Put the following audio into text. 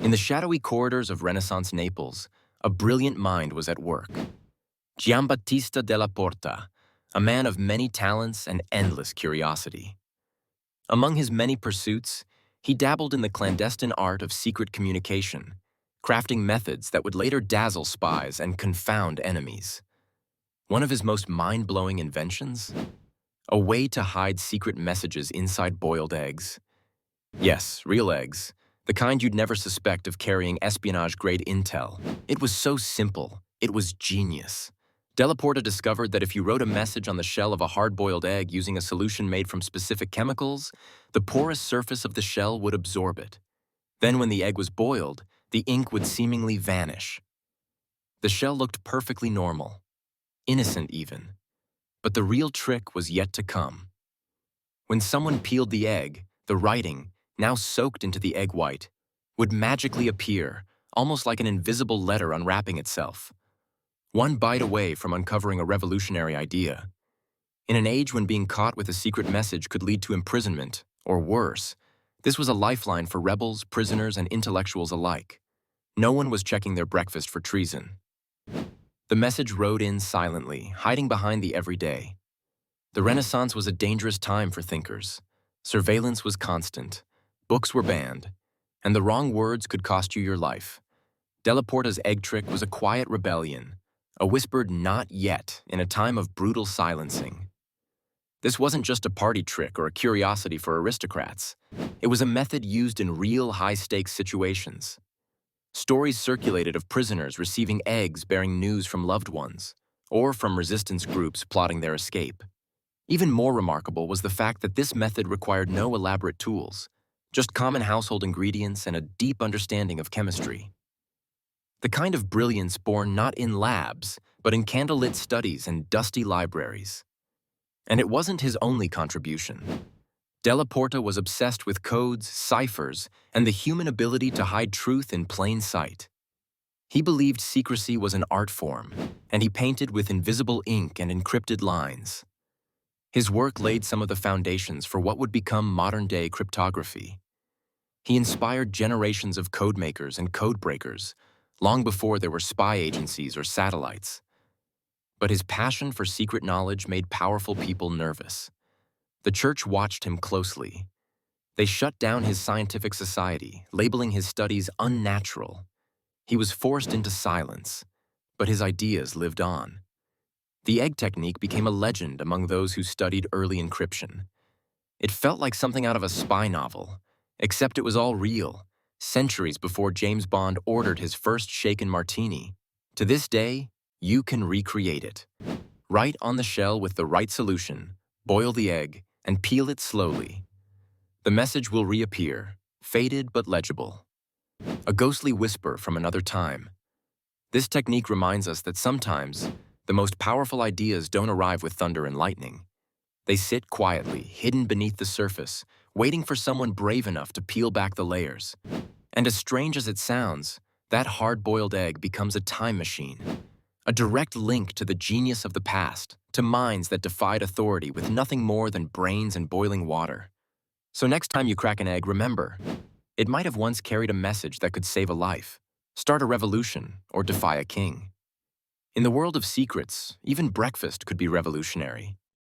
In the shadowy corridors of Renaissance Naples, a brilliant mind was at work. Giambattista della Porta, a man of many talents and endless curiosity. Among his many pursuits, he dabbled in the clandestine art of secret communication, crafting methods that would later dazzle spies and confound enemies. One of his most mind-blowing inventions? A way to hide secret messages inside boiled eggs. Yes, real eggs, the kind you'd never suspect of carrying espionage-grade intel. It was so simple, it was genius. Della Porta discovered that if you wrote a message on the shell of a hard-boiled egg using a solution made from specific chemicals, the porous surface of the shell would absorb it. Then when the egg was boiled, the ink would seemingly vanish. The shell looked perfectly normal, innocent even. But the real trick was yet to come. When someone peeled the egg, the writing, now soaked into the egg white, would magically appear, almost like an invisible letter unwrapping itself. One bite away from uncovering a revolutionary idea. In an age when being caught with a secret message could lead to imprisonment, or worse, this was a lifeline for rebels, prisoners, and intellectuals alike. No one was checking their breakfast for treason. The message rode in silently, hiding behind the everyday. The Renaissance was a dangerous time for thinkers. Surveillance was constant, books were banned, and the wrong words could cost you your life. Della Porta's egg trick was a quiet rebellion, a whispered "not yet" in a time of brutal silencing. This wasn't just a party trick or a curiosity for aristocrats. It was a method used in real high-stakes situations. Stories circulated of prisoners receiving eggs bearing news from loved ones, or from resistance groups plotting their escape. Even more remarkable was the fact that this method required no elaborate tools, just common household ingredients and a deep understanding of chemistry. The kind of brilliance born not in labs, but in candlelit studies and dusty libraries. And it wasn't his only contribution. Della Porta was obsessed with codes, ciphers, and the human ability to hide truth in plain sight. He believed secrecy was an art form, and he painted with invisible ink and encrypted lines. His work laid some of the foundations for what would become modern-day cryptography. He inspired generations of codemakers and codebreakers, long before there were spy agencies or satellites. But his passion for secret knowledge made powerful people nervous. The church watched him closely. They shut down his scientific society, labeling his studies unnatural. He was forced into silence, but his ideas lived on. The egg technique became a legend among those who studied early encryption. It felt like something out of a spy novel, except it was all real, centuries before James Bond ordered his first shaken martini. To this day, you can recreate it. Write on the shell with the right solution, boil the egg, and peel it slowly. The message will reappear, faded but legible. A ghostly whisper from another time. This technique reminds us that sometimes, the most powerful ideas don't arrive with thunder and lightning. They sit quietly, hidden beneath the surface, waiting for someone brave enough to peel back the layers. And as strange as it sounds, that hard-boiled egg becomes a time machine. A direct link to the genius of the past, to minds that defied authority with nothing more than brains and boiling water. So next time you crack an egg, remember, it might have once carried a message that could save a life, start a revolution, or defy a king. In the world of secrets, even breakfast could be revolutionary.